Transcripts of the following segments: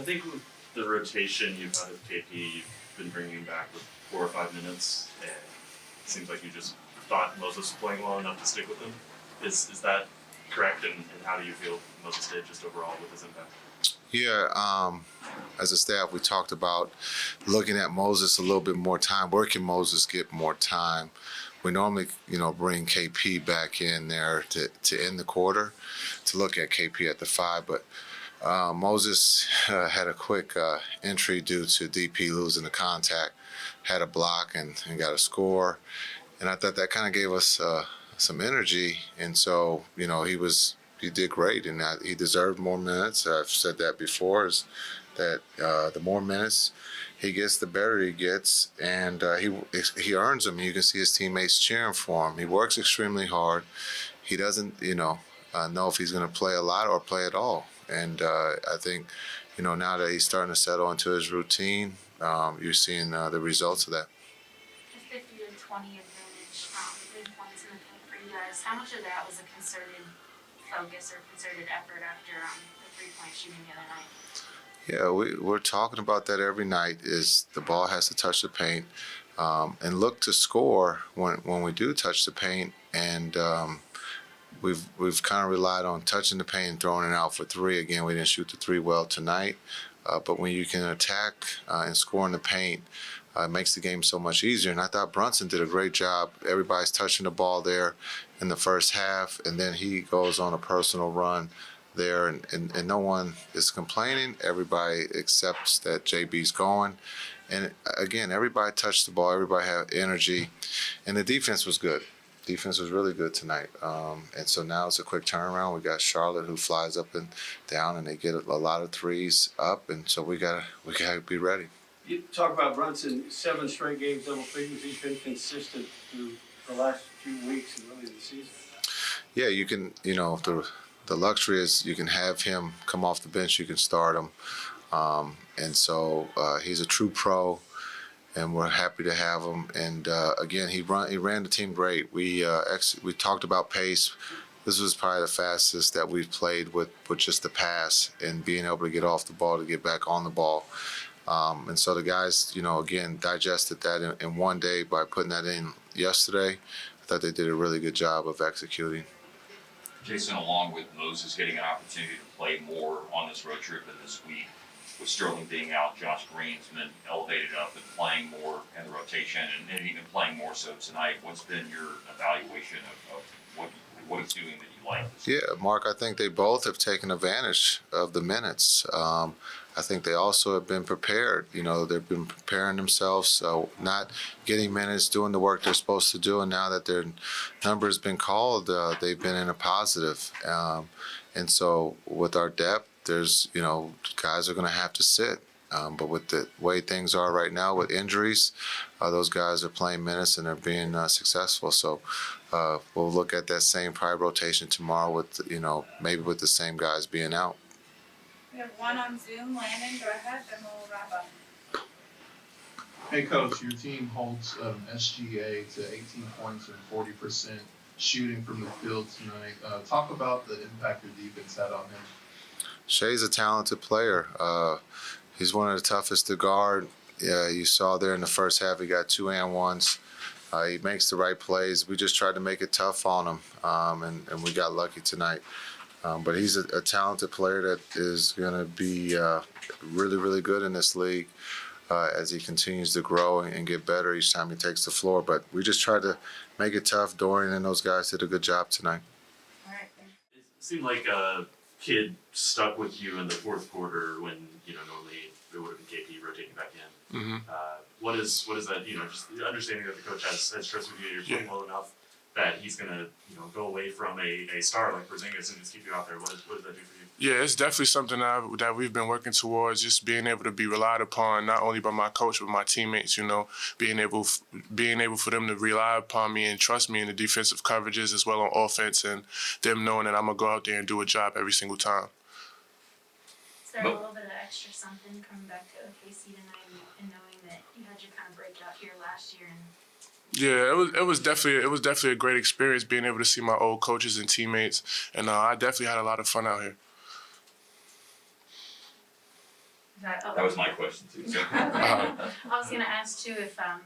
think with the rotation you've had with KP, you've been bringing him back with 4 or 5 minutes, and it seems like you just thought Moses was playing well enough to stick with him. Is that correct? And how do you feel Moses did just overall with his impact? Yeah, as a staff, we talked about looking at Moses a little bit more time. Where can Moses get more time? We normally, bring KP back in there to end the quarter, to look at KP at the 5, but Moses had a quick entry due to DP losing the contact, had a block and got a score, and I thought that kind of gave us some energy, and so he did great, and he deserved more minutes. I've said that before, is that the more minutes he gets, the better he gets, and he earns them. You can see his teammates cheering for him. He works extremely hard. He doesn't, know if he's going to play a lot or play at all. And I think, now that he's starting to settle into his routine, you're seeing the results of that. The 50 to 20 advantage, 3 points in the paint for you guys. How much of that was a concerted focus or concerted effort after the 3-point shooting the other night? Yeah, we're talking about that every night. Is the ball has to touch the paint, and look to score when we do touch the paint, and we've kind of relied on touching the paint and throwing it out for 3. Again, we didn't shoot the 3 well tonight, but when you can attack and score in the paint, it makes the game so much easier. And I thought Brunson did a great job. Everybody's touching the ball there in the first half, and then he goes on a personal run there, and no one is complaining. Everybody accepts that JB's going. And again, everybody touched the ball. Everybody had energy, and the defense was good. Defense was really good tonight, and so now it's a quick turnaround. We got Charlotte, who flies up and down, and they get a lot of threes up, and so we gotta be ready. You talk about Brunson, 7 straight games, double figures. He's been consistent through the last few weeks and really the season. Yeah, you can. The luxury is you can have him come off the bench. You can start him, and so he's a true pro. And we're happy to have him. And again, he ran the team great. We talked about pace. This was probably the fastest that we've played with just the pass and being able to get off the ball to get back on the ball. And so the guys, again, digested that in one day by putting that in yesterday. I thought they did a really good job of executing. Jason, along with Moses getting an opportunity to play more on this road trip and this week, with Sterling being out, Josh Green's been elevated up and playing more in the rotation and even playing more so tonight. What's been your evaluation of what he's doing that you like? Yeah, Mark, I think they both have taken advantage of the minutes. I think they also have been prepared. They've been preparing themselves, so not getting minutes, doing the work they're supposed to do, and now that their number has been called, they've been in a positive. And so with our depth, there's, guys are going to have to sit. But with the way things are right now with injuries, those guys are playing minutes and they're being successful. So we'll look at that same probably rotation tomorrow with, maybe with the same guys being out. We have one on Zoom. Landon, go ahead, then we'll wrap up. Hey, Coach, your team holds SGA to 18 points and 40% shooting from the field tonight. Talk about the impact your defense had on him. Shai's a talented player. He's one of the toughest to guard. Yeah, you saw there in the first half he got 2 and 1s. He makes the right plays. We just tried to make it tough on him, and we got lucky tonight. But he's a talented player that is going to be really, really good in this league as he continues to grow and get better each time he takes the floor. But we just tried to make it tough. Dorian and those guys did a good job tonight. All right. It seemed like a kid stuck with you in the fourth quarter when normally it would have been KP rotating back in. Mm-hmm. What is that? Just the understanding that the coach has trust with you. You're playing well enough that he's gonna go away from a star like Porzingis and just keep you out there. What does that do for you? Yeah, it's definitely something that we've been working towards, just being able to be relied upon not only by my coach but my teammates. Being able for them to rely upon me and trust me in the defensive coverages as well on offense, and them knowing that I'm gonna go out there and do a job every single time. Is there a little bit of extra something coming back to OKC tonight and knowing that you had your kind of breakout here last year? Yeah, it was definitely a great experience being able to see my old coaches and teammates, and I definitely had a lot of fun out here. That was my question too, so. I was gonna ask too if, I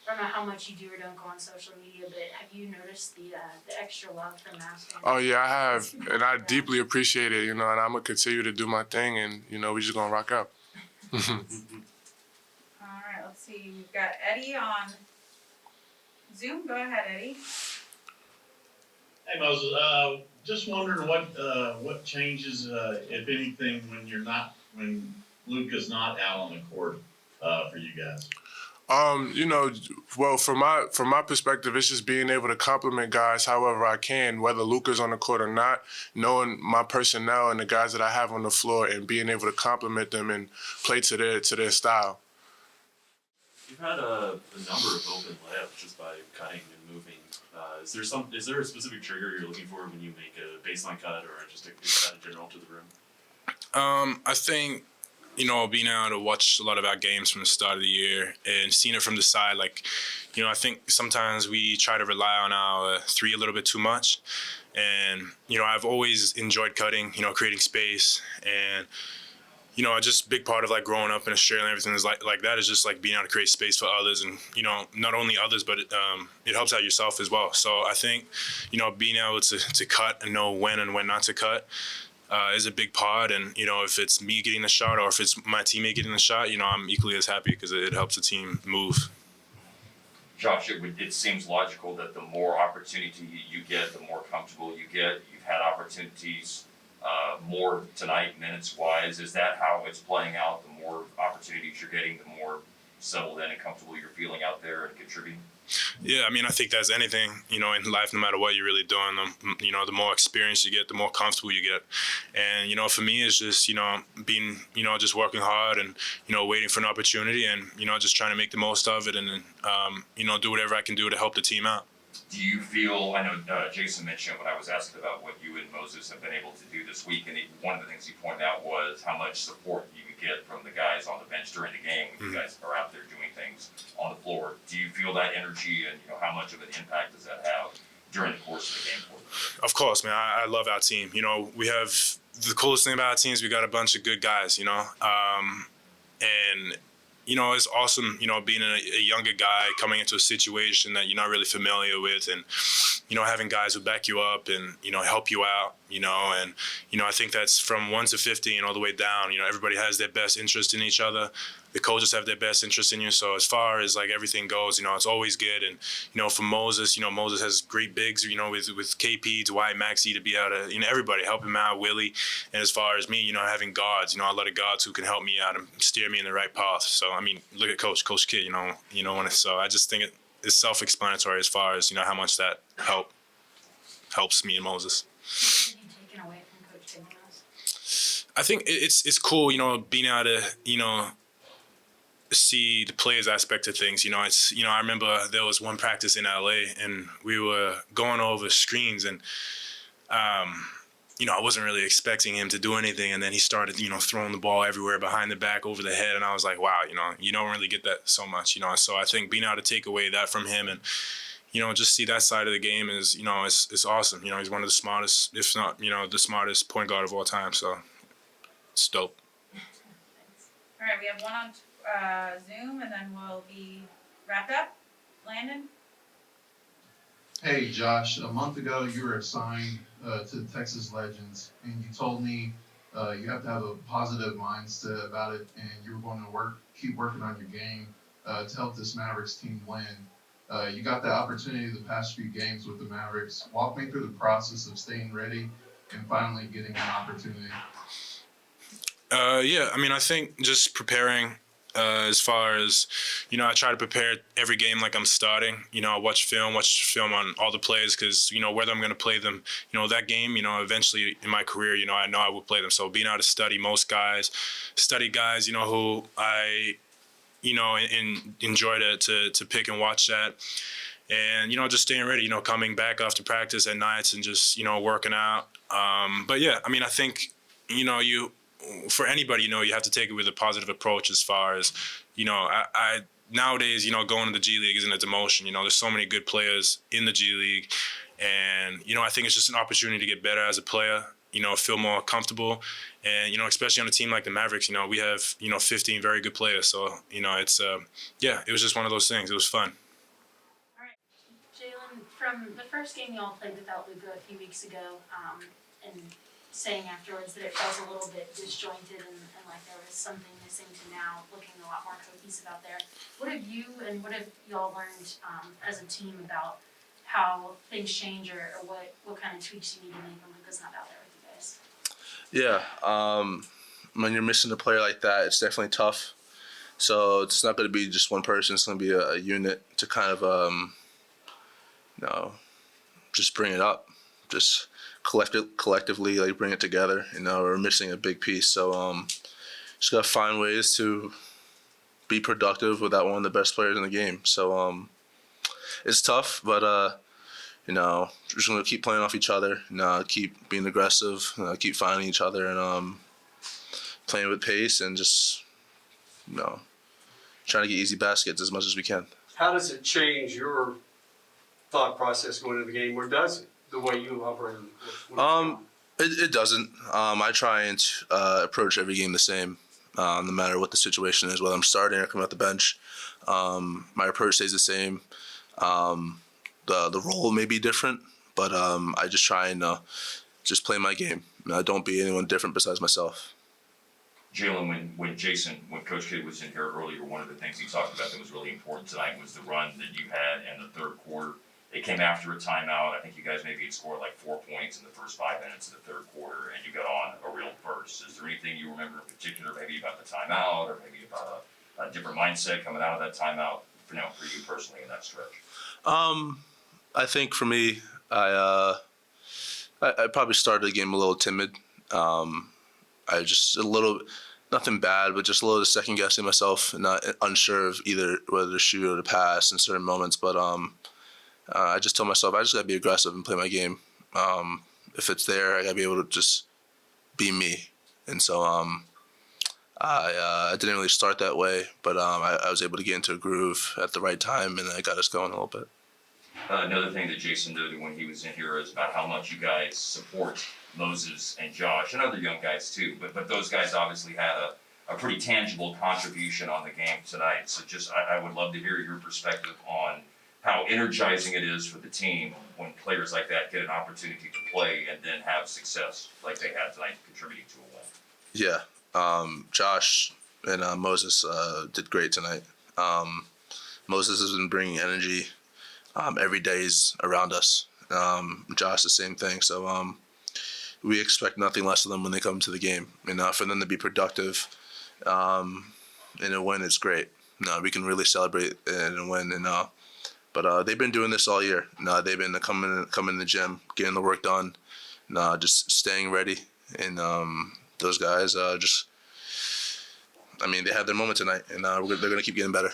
don't know how much you do or don't go on social media, but have you noticed the extra love from Mavs fans? Oh yeah, I have, and I deeply appreciate it. And I'm gonna continue to do my thing, and we just gonna rock out. Alright, let's see, we've got Eddie on Zoom, go ahead, Eddie. Hey Moses, just wondering what changes, if anything, when Luke is not out on the court, for you guys? Well, from my perspective, it's just being able to compliment guys however I can, whether Luka's on the court or not, knowing my personnel and the guys that I have on the floor and being able to compliment them and play to their style. You've had a number of open layups just by cutting and moving. Is there a specific trigger you're looking for when you make a baseline cut or just a cut in general to the rim? I think, being able to watch a lot of our games from the start of the year and seeing it from the side, I think sometimes we try to rely on our three a little bit too much. And, I've always enjoyed cutting, creating space. And, just a big part of growing up in Australia and everything is like that is just being able to create space for others and, not only others, but it helps out yourself as well. So I think, being able to cut and know when and when not to cut is a big part. And, if it's me getting the shot or if it's my teammate getting the shot, I'm equally as happy because it helps the team move. Josh, it seems logical that the more opportunity you get, the more comfortable you get. You've had opportunities more tonight, minutes-wise. Is that how it's playing out? The more opportunities you're getting, the more settled in and comfortable you're feeling out there and contributing? Yeah, I think that's anything, in life, no matter what you're really doing, the more experience you get, the more comfortable you get. And, for me, it's just, being, just working hard and, waiting for an opportunity and, just trying to make the most of it and, do whatever I can do to help the team out. Do you feel, I know Jason mentioned when I was asking about what you and Moses have been able to do this week, and one of the things he pointed out was how much support you could get from the guys on the bench during the game when you guys are out there doing things on the floor. Do you feel that energy and how much of an impact does that have during the course of the game for you? Of course, man. I love our team. We have the coolest thing about our team is we got a bunch of good guys, and it's awesome, being a younger guy coming into a situation that you're not really familiar with and, having guys who back you up and, help you out, and, I think that's from 1 to 50 and all the way down. Everybody has their best interest in each other. The coaches have their best interest in you. So as far as everything goes, it's always good. And, for Moses, Moses has great bigs, with KP, Dwight, Maxey to be able to, everybody help him out, Willie. And as far as me, having guards, a lot of guards who can help me out and steer me in the right path. So, look at Coach Kidd, so I just think it's self-explanatory as far as, how much that helps me and Moses. What have you taken away from Coach Kidd most? I think it's cool, being able to, see the players aspect of things. I remember there was one practice in LA and we were going over screens and, I wasn't really expecting him to do anything. And then he started, throwing the ball everywhere, behind the back, over the head. And I was like, wow, you don't really get that so much, So I think being able to take away that from him and, just see that side of the game is, it's awesome. He's one of the smartest, if not, the smartest point guard of all time. So it's dope. Alright, we have one on Zoom and then we'll be wrapped up. Landon? Hey Josh, a month ago you were assigned to the Texas Legends, and you told me you have to have a positive mindset about it, and you were going to keep working on your game to help this Mavericks team win. You got that opportunity the past few games with the Mavericks. Walk me through the process of staying ready and finally getting an opportunity. Yeah, I think just preparing. As far as, I try to prepare every game like I'm starting. I watch film on all the plays because, whether I'm going to play them, that game, eventually in my career, I know I will play them. So being able to study most guys, who I, enjoy to pick and watch that. And, just staying ready, coming back after practice at nights and just, working out. But yeah, I think, for anybody, you have to take it with a positive approach as far as, I nowadays, going to the G League isn't a demotion. There's so many good players in the G League. And, I think it's just an opportunity to get better as a player. feel more comfortable. And, especially on a team like the Mavericks, we have, 15 very good players. So, it's, it was just one of those things. It was fun. Jalen, from the first game y'all played without Luka a few weeks ago, and saying afterwards that it felt a little bit disjointed and like there was something missing to now looking a lot more cohesive out there. What have you and what have y'all learned as a team about how things change or what kind of tweaks you need to make when Luka's not out there with you guys? Yeah, when you're missing a player like that, it's definitely tough. So it's not going to be just one person. It's going to be a unit to kind of, just bring it up, just collectively like bring it together. We're missing a big piece, so just gotta find ways to be productive without one of the best players in the game. So it's tough, but just gonna keep playing off each other, keep being aggressive, keep finding each other, and playing with pace, and just trying to get easy baskets as much as we can. How does it change your thought process going into the game, or does it, the way you operate on the court? It doesn't. I try and approach every game the same, no matter what the situation is, whether I'm starting or coming off the bench. My approach stays the same. The role may be different, but I just try and just play my game. Don't be anyone different besides myself. Jalen, when Coach Kidd was in here earlier, one of the things he talked about that was really important tonight was the run that you had in the third quarter. It came after a timeout. I think you guys maybe had scored like 4 points in the first 5 minutes of the third quarter, and you got on a real burst. Is there anything you remember in particular, maybe about the timeout, or maybe about a different mindset coming out of that timeout, for you personally in that stretch? I think for me, I probably started the game a little timid. I just nothing bad, but just a little second guessing myself and not unsure of either whether to shoot or to pass in certain moments. But I just told myself I just gotta be aggressive and play my game. If it's there, I gotta be able to just be me. And so I didn't really start that way, but I was able to get into a groove at the right time, and that got us going a little bit. Another thing that Jason noted when he was in here is about how much you guys support Moses and Josh and other young guys too. But those guys obviously had a pretty tangible contribution on the game tonight. So just I would love to hear your perspective on how energizing it is for the team when players like that get an opportunity to play and then have success like they had tonight, contributing to a win. Yeah, Josh and Moses did great tonight. Moses has been bringing energy every day he's around us. Josh, the same thing. So we expect nothing less of them when they come to the game. And for them to be productive in a win is great. We can really celebrate in a win. But they've been doing this all year. They've been coming in the gym, getting the work done, just staying ready. And those guys they had their moment tonight, and they're going to keep getting better.